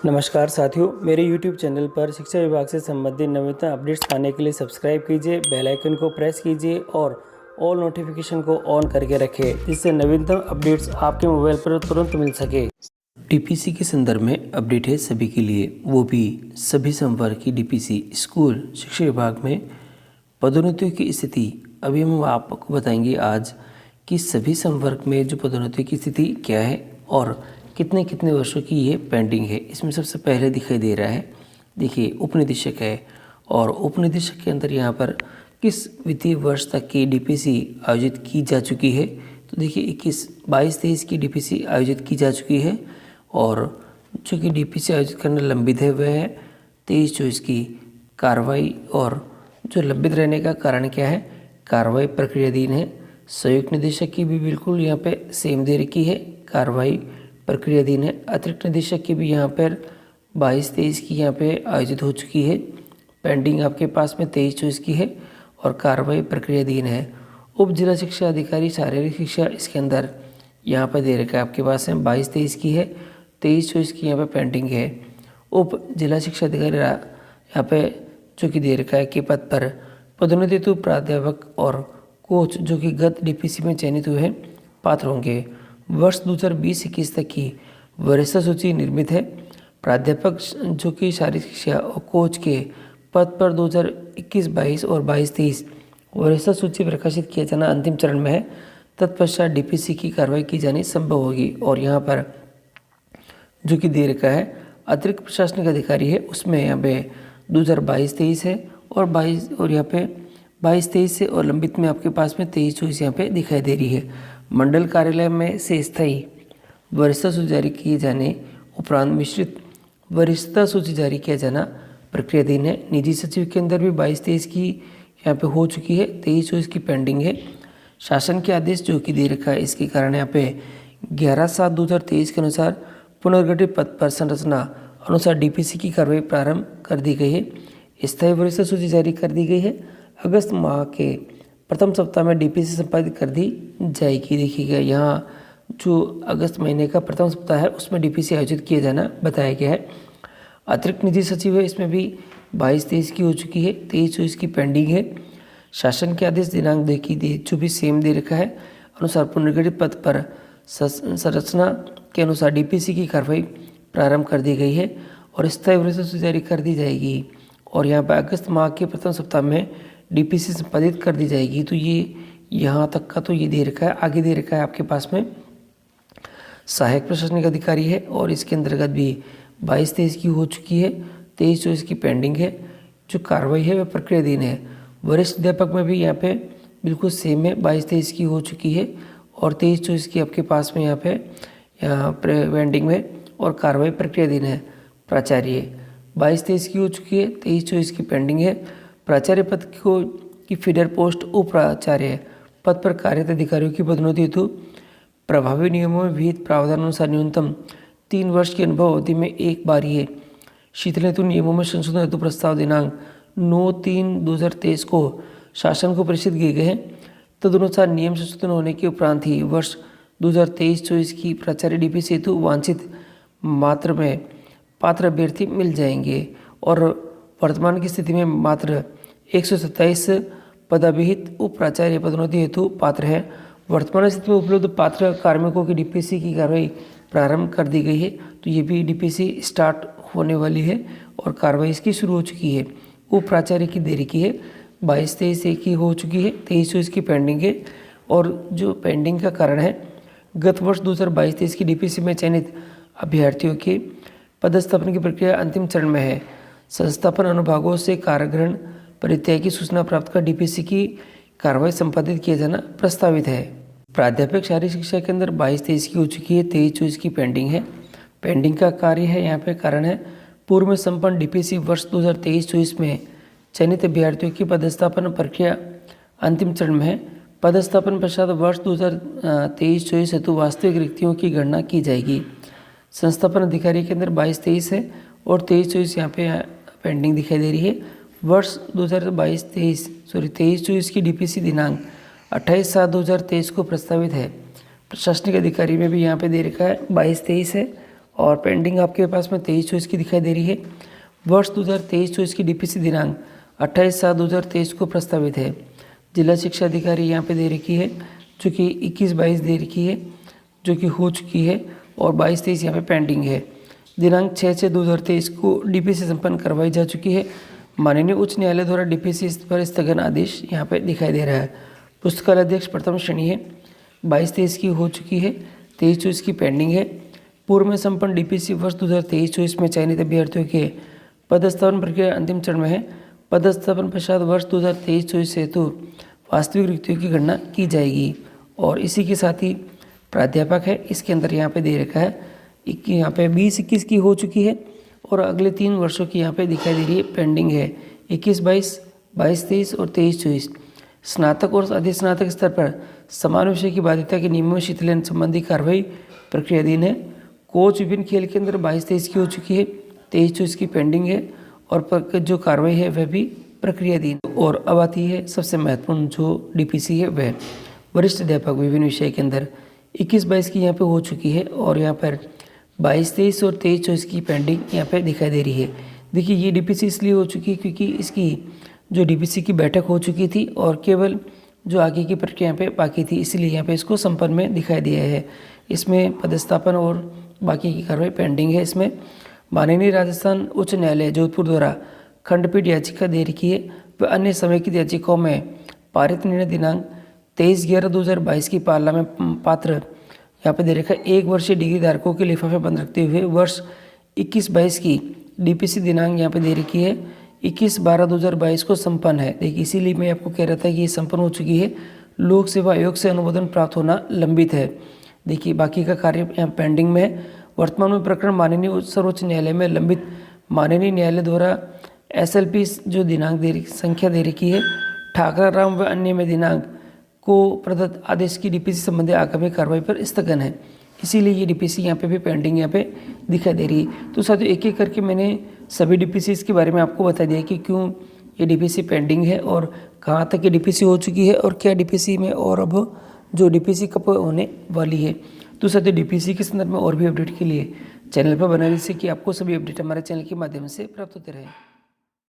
नमस्कार साथियों, मेरे YouTube चैनल पर शिक्षा विभाग से संबंधित नवीनतम अपडेट्स पाने के लिए सब्सक्राइब कीजिए, बेल आइकन को प्रेस कीजिए और ऑल नोटिफिकेशन को ऑन करके रखें, जिससे नवीनतम अपडेट्स आपके मोबाइल पर तुरंत मिल सके। डीपीसी के संदर्भ में अपडेट है सभी के लिए, वो भी सभी संवर्ग की डीपीसी स्कूल शिक्षा विभाग में पदोन्नतियों की स्थिति। अभी हम आपको बताएंगे आज कि सभी संवर्ग में जो पदोन्नति की स्थिति क्या है और कितने कितने वर्षों की ये पेंडिंग है। इसमें सबसे पहले दिखाई दे रहा है, देखिए उपनिदेशक है और उपनिदेशक के अंदर यहाँ पर किस वित्तीय वर्ष तक की डीपीसी आयोजित की जा चुकी है। तो देखिए 21-22-23 की डीपीसी आयोजित की जा चुकी है और जो कि डीपीसी आयोजित करना लंबित है वह है 23-24 की कार्रवाई। और जो लंबित रहने का कारण क्या है, कार्रवाई प्रक्रियाधीन है। संयुक्त निदेशक की भी बिल्कुल यहाँ पे सेम दे रखी है, कार्रवाई प्रक्रियाधीन है। अतिरिक्त निदेशक की भी यहाँ पर 22-23 की यहाँ पे आयोजित हो चुकी है, पेंडिंग आपके पास में 23-24 की है और कार्रवाई प्रक्रियाधीन है। उप जिला शिक्षा अधिकारी शारीरिक शिक्षा इसके अंदर यहाँ पर दे रखा है आपके पास में 22-23 की है, 23-24 की यहाँ पे पेंडिंग है। उप जिला शिक्षा अधिकारी यहाँ पे जो कि दे रखा है कि पद पर पदोन्नति हेतु प्राध्यापक और कोच जो कि गत डीपीसी में चयनित हुए हैं पात्र होंगे। वर्ष 2020-21 तक की वरिष्ठ सूची निर्मित है। प्राध्यापक जो कि शारीरिक शिक्षा और कोच के पद पर 2021-22 और 22-23 वरिष्ठ सूची प्रकाशित किया जाना अंतिम चरण में है। तत्पश्चात डीपीसी की कार्रवाई की जानी संभव होगी। और यहाँ पर जो कि दे रखा है अतिरिक्त प्रशासनिक अधिकारी है, उसमें यहाँ पे 2022-23 है और 22 और यहाँ पे 22-23 से और लंबित में आपके पास में 23-24 यहाँ पे दिखाई दे रही है। मंडल कार्यालय में से स्थायी वरिष्ठता सूची जारी किए जाने उपरांत मिश्रित वरिष्ठता सूची जारी किया जाना प्रक्रियाधीन है। निजी सचिव के अंदर भी 22-23 की यहाँ पे हो चुकी है, 23-24 की पेंडिंग है। शासन के आदेश जो कि दे रखा है, इसके कारण यहाँ पे 11/7/2023 के अनुसार पुनर्गठित पद पर संरचना अनुसार डीपीसी की कार्रवाई प्रारंभ कर दी गई है। स्थायी वरिष्ठता सूची जारी कर दी गई है। अगस्त माह के प्रथम सप्ताह में डीपीसी संपादित कर दी जाएगी। देखिएगा यहाँ जो अगस्त महीने का प्रथम सप्ताह है उसमें डीपीसी आयोजित किया जाना बताया गया है। अतिरिक्त निजी सचिव है, इसमें भी 22-23 की हो चुकी है, 23-24 की पेंडिंग है। शासन के आदेश दिनांक जो भी सेम दे रखा है अनुसार पुनर्गठित पद पर संरचना के अनुसार डीपीसी की कार्रवाई प्रारंभ कर दी गई है और स्थायी वरिष्ठता सूची जारी कर दी जाएगी। और यहाँ पर अगस्त माह के प्रथम सप्ताह में डीपीसी संपादित कर दी जाएगी। तो ये यहाँ तक का तो ये दे रखा है। आगे दे रखा है आपके पास में सहायक प्रशासनिक अधिकारी है और इसके अंतर्गत भी 22-23 की हो चुकी है, 23-24 की पेंडिंग है। जो कार्रवाई है वह प्रक्रियाधीन है। वरिष्ठ अध्यापक में भी यहाँ पे बिल्कुल सेम है, 22-23 की हो चुकी है और 23-24 की आपके पास में यहाँ पे पेंडिंग में और कार्रवाई प्रक्रियाधीन है। प्राचार्य 22-23 की हो चुकी है, 23-24 की पेंडिंग है। प्राचार्य पद की फीडर पोस्ट उप प्राचार्य पद पर कार्यरत अधिकारियों की पदोन्नति हेतु प्रभावी नियमों में विहित प्रावधान अनुसार न्यूनतम 3 वर्ष की अनुभव अवधि में एक बार ये शीतल हेतु नियमों में संशोधन हेतु प्रस्ताव दिनांक 9/3/2023 को शासन को प्रेषित किए गए हैं। तदनुसार नियम संशोधन होने के उपरांत ही वर्ष 2023-24 की प्राचार्य डीपीसी हेतु वांछित मात्रा में पात्र अभ्यर्थी मिल जाएंगे। और वर्तमान की स्थिति में मात्र 127 पदाभिहित उप प्राचार्य पदोन्नति हेतु पात्र हैं। वर्तमान स्थिति में उपलब्ध पात्र कार्मिकों की डीपीसी की कार्रवाई प्रारंभ कर दी गई है। तो ये भी डीपीसी स्टार्ट होने वाली है और कार्रवाई इसकी शुरू हो चुकी है। उप प्राचार्य की देरी की है, 22-23 की हो चुकी है, 23-24 की पेंडिंग है। और जो पेंडिंग का कारण है, गत वर्ष 2022-23 की डीपीसी में चयनित अभ्यर्थियों के पदस्थापन की प्रक्रिया अंतिम चरण में है। संस्थापन अनुभागों से कार्यग्रहण परित्याग की सूचना प्राप्त कर डीपीसी की कार्रवाई संपादित किया जाना प्रस्तावित है। प्राध्यापक शारीरिक शिक्षा के अंदर 22-23 की हो चुकी है, 23-24 की पेंडिंग है। पेंडिंग का कार्य है यहाँ पे कारण है पूर्व में संपन्न डीपीसी वर्ष 2023-24 में चयनित अभ्यर्थियों की पदस्थापन प्रक्रिया अंतिम चरण में है। पदस्थापन पश्चात वर्ष 2023-24 हेतु वास्तविक रिक्तियों की गणना की जाएगी। संस्थापन अधिकारी के अंदर 22-23 है और 23-24 यहाँ पे पेंडिंग दिखाई दे रही है। वर्ष 23-24 की डीपीसी दिनांक 28/7/2023 को प्रस्तावित है। प्रशासनिक अधिकारी में भी यहाँ पे दे रखा है 22-23 है और पेंडिंग आपके पास में 23-24 की दिखाई दे रही है। वर्ष 2023-24 की डीपीसी दिनांक 28/7/2023 को प्रस्तावित है। जिला शिक्षा अधिकारी यहाँ पे दे रखी है जो कि 21-22 दे रखी है जो कि हो चुकी है और 22-23 यहाँ पे पेंडिंग है। दिनांक 6/6/2023 को डीपीसी संपन्न करवाई जा चुकी है। माननीय उच्च न्यायालय द्वारा डीपीसी पर स्थगन आदेश यहाँ पे दिखाई दे रहा है। पुस्तकालय अध्यक्ष प्रथम श्रेणी है, 22-23 की हो चुकी है, 23-24 की पेंडिंग है। पूर्व में संपन्न डीपीसी वर्ष 2023-24 में चयनित अभ्यर्थियों के पदस्थापन प्रक्रिया अंतिम चरण में है। पदस्थापन पश्चात वर्ष 2023-24 हेतु वास्तविक रिक्तियों की गणना की जाएगी। और इसी के साथ ही प्राध्यापक है, इसके अंदर यहाँ पे दे रखा है यहाँ पे 20-21 की हो चुकी है और अगले 3 वर्षों की यहाँ पे दिखाई दे रही है पेंडिंग है, 21-22, 22-23 और 23-24। स्नातक और अधिस्नातक स्तर पर समान विषय की बाध्यता के नियमों में शिथिलन संबंधी कार्रवाई प्रक्रियाधीन है। कोच विभिन्न खेल के अंदर 22-23 की हो चुकी है, 23-24 की पेंडिंग है और जो कार्रवाई है वह भी प्रक्रियाधीन। और अब आती है सबसे महत्वपूर्ण जो डीपीसी है वह वरिष्ठ अध्यापक विभिन्न विषय के अंदर 21-22 की यहाँ पे हो चुकी है और यहाँ पर 22-23 और 23-24 की पेंडिंग यहाँ पे दिखाई दे रही है। देखिए ये डीपीसी इसलिए हो चुकी है क्योंकि इसकी जो डीपीसी की बैठक हो चुकी थी और केवल जो आगे की प्रक्रिया यहाँ पे बाकी थी, इसलिए यहाँ पे इसको संपन्न में दिखाई दिया है। इसमें पदस्थापन और बाकी की कार्रवाई पेंडिंग है। इसमें माननीय राजस्थान उच्च न्यायालय जोधपुर द्वारा खंडपीठ याचिका दे रखी है व अन्य समेकित याचिकाओं में पारित निर्णय दिनांक 23/11/2022 की पालना में पात्र यहाँ पे दे रखा है 1 वर्षीय डिग्री धारकों के लिफाफे बंद रखते हुए वर्ष 21-22 की डीपीसी दिनांक यहाँ पे दे रखी है 21/12/2022 को संपन्न है। देखिए इसीलिए मैं आपको कह रहा था कि ये संपन्न हो चुकी है। लोक सेवा आयोग से अनुमोदन प्राप्त होना लंबित है। देखिए बाकी का कार्य यहाँ पेंडिंग में है। वर्तमान में प्रकरण माननीय सर्वोच्च न्यायालय में लंबित माननीय न्यायालय द्वारा SLP जो दिनांक संख्या दे रखी है ठाकरा राम व अन्य में दिनांक को प्रदत्त आदेश की डीपीसी संबंधी आगामी कार्रवाई पर स्थगन है। इसीलिए ये डीपीसी यहाँ पे भी पेंडिंग यहाँ पे दिखाई दे रही है। तो साथियों एक एक करके मैंने सभी डीपीसी के बारे में आपको बता दिया कि क्यों ये डीपीसी पेंडिंग है और कहाँ तक ये डीपीसी हो चुकी है और क्या डीपीसी में और अब जो डीपीसी कब होने वाली है। तो साथियों डीपीसी के संदर्भ में और भी अपडेट के लिए चैनल पर बना रहिए कि आपको सभी अपडेट हमारे चैनल के माध्यम से प्राप्त होते रहे।